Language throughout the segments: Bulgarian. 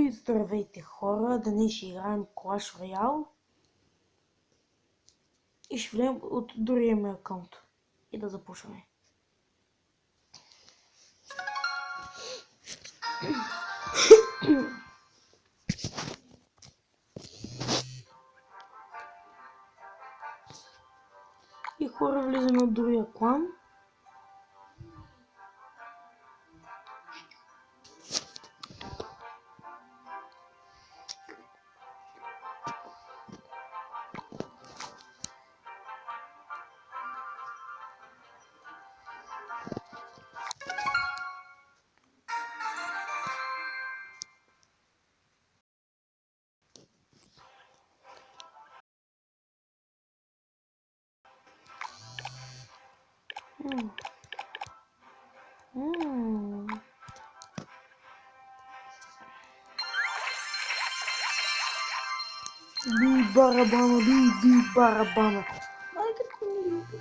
И здравейте хора, днес ще играем Clash Royale и ще влезем от другия ми акаунт и да започваме. И хора, влизаме от другия клан. Би барабана, би барабана. Ай, като ми люби.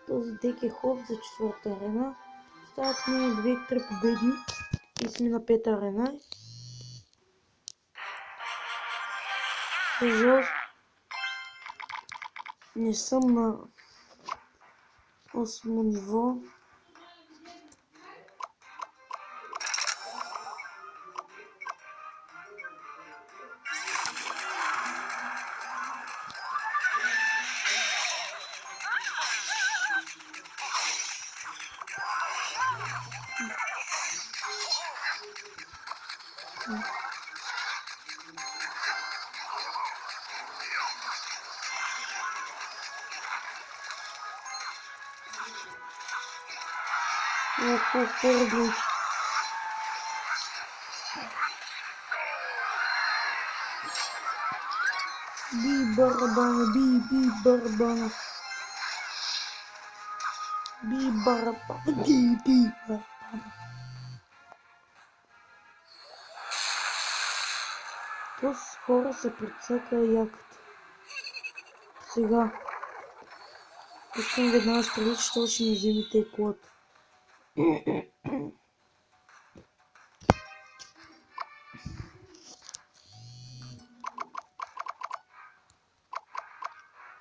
Този дек е ход за четвърта арена. Стават ми 2-3 победи и сме на пета арена. За жалост не съм на 8 ниво. Би барабана, би барабана. Би барабана, би барабана. Plus хора се прецака яката. Сега искам веднага стрелиш, защото ще ми вземете колата.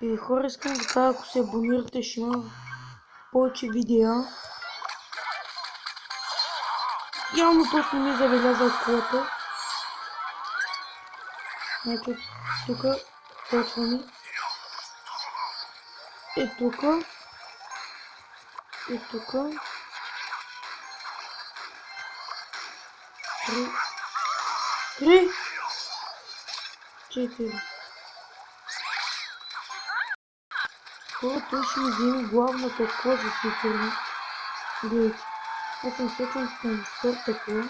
И хора, искам да кажа, ако се абонирате, ще има повече видеа. Явно просто не ми забелязал колата. Значи тук почваме. И тук. И тук. 3, 4. Хора, той ще ми вземе главната кола за сигурност. Гледайте. Аз съм сочен към втората кола.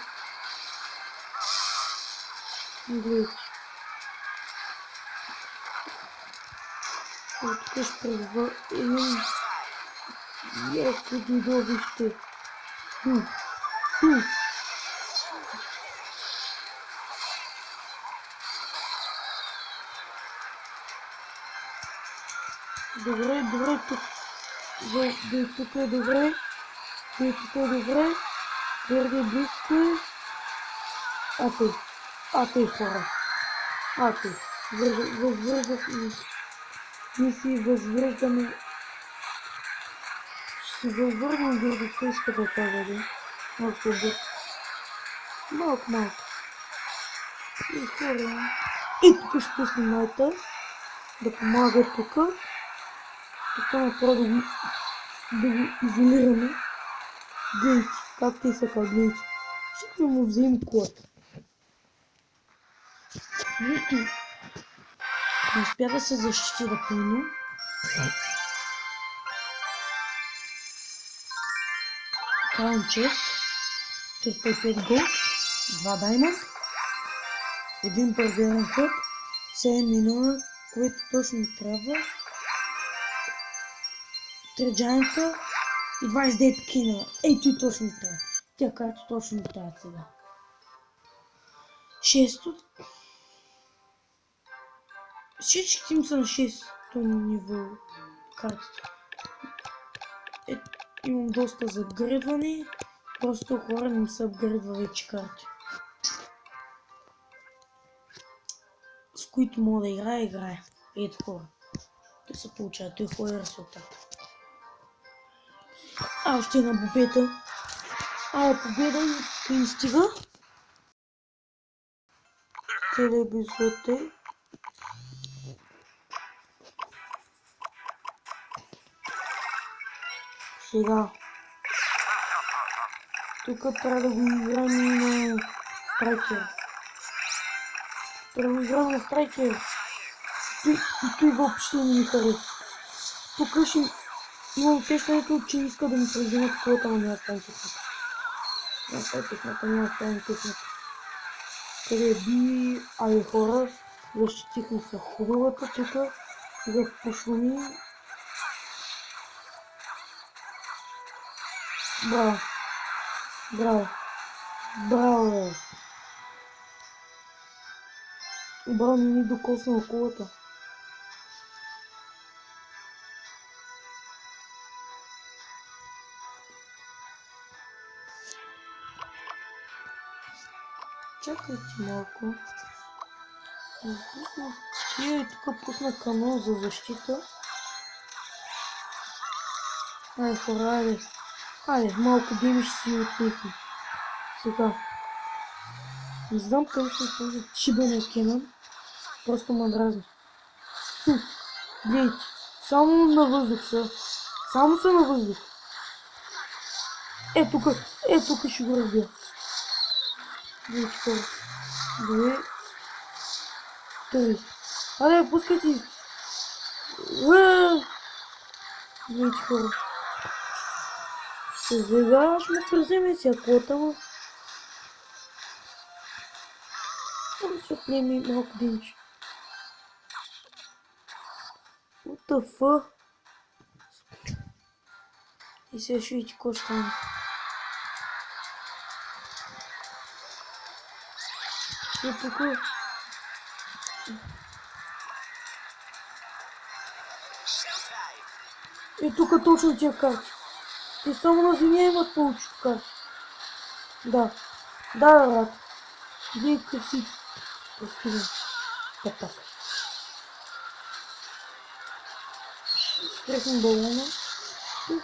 Гледайте. От тук ще призва един яко дойдовище. Добре, тук. Тук е добре. Тук е добре. Твърде близко е. Ате хора. Ате. Ние си възвръщаме. Ще се възвърнем гордостта, иска да кажа, да. Малко се обърка. Малко. И хора. И тук ще пуснем майта. Да помага тук. Тук направо да го изолираме. Гледайте, как те са как гледайте. Ще му вземем колата. Не успя да се защити напълно. Краун чест. 45 гол. 2 даймонд. 1 първиерен ход. 7 милиона, което точно трябва. 3 джайнта и 29 кинала. Ето и точно трябва. Тя карта точно трябва сега. 6-то. Всички им са на 6-то ниво картите. Имам доста загребване. Просто хора не са апгрейдва вече карти, с които мога да играя. Ето хора. Те се получават, той хора резултат. Още една победа. Победа и пристига. Целият епизод е. Сега. Тук трябва да го играме на страйкер. Трябва да го играме на страйкер. Той въобще не ми харесва. Тук ще имам усещането, че иска да ми презима таковата, но няма стане техника. Няма стане техника. Къде би... хора, защитихме се хубавата тук. Сега пошуми. Браво. Браво, не ми докосна кулата. Чакайте малко. Тук пусна канал за защита. Хора, малко демиш си отнехме. Сега. Не знам къде се сложи чибания Кенън. Просто ме дразни. Гледайте. Само на въздух са. Само са на въздух. Тук ще го разбия. Гледайте хора. 2, 3. Пускайте. Гледайте хора. Сега ще му преземе всякото, ама. Да се отнеме малко димче. What the fuck? И сега ще видите какво ще стане. Тук. Тук точно тия карти. Те само на земя имат повече карти. Да, брат. Вие си. Така. Спрехме балона.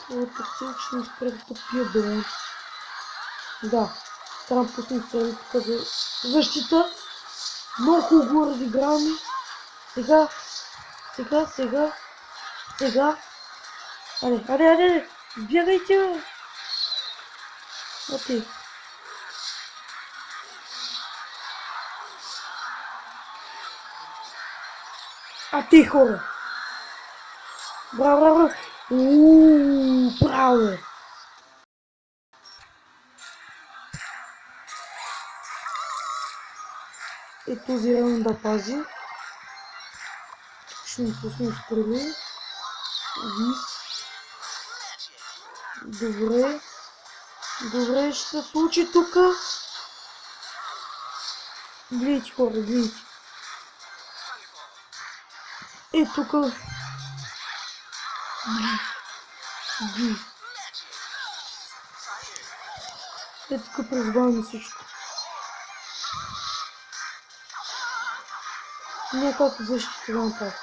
Хората ще ни спрят да пия балон. Да. Трябва да пуснем стрели тук за защита. Много хубаво разиграваме. Сега. Аре. Бягайте, бе. Окей. Ти хора. Браво. Браво. Този район да пази. Ще ми пуснем стрели. Добре, ще се случи тук. Гледайте хора, гледайте. Тук. Тук призбаваме всичко. Няма как защита да направя.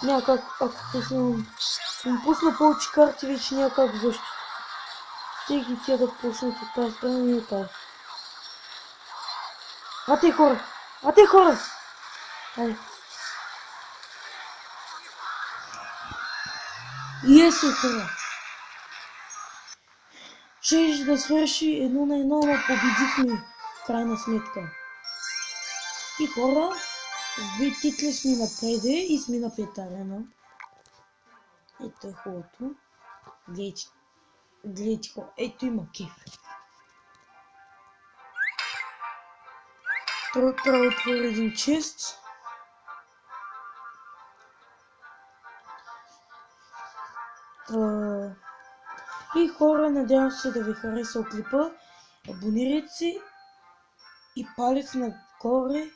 Няма как, ако пусна повече карти, вече няма как защита. Стиги тя да почнат от тази страна и от тази. Те хора! Айде. Хора. Ще да свърши 1-1, но победихме в крайна сметка. И хора, с 2 титли сме напреде и сме на 5 арена. Ето е хубавото. Гледайте хора, ето има кеф. Трябва да отворя един чест. И хора, надявам се да ви хареса клипа. Абонирайте се и палец нагоре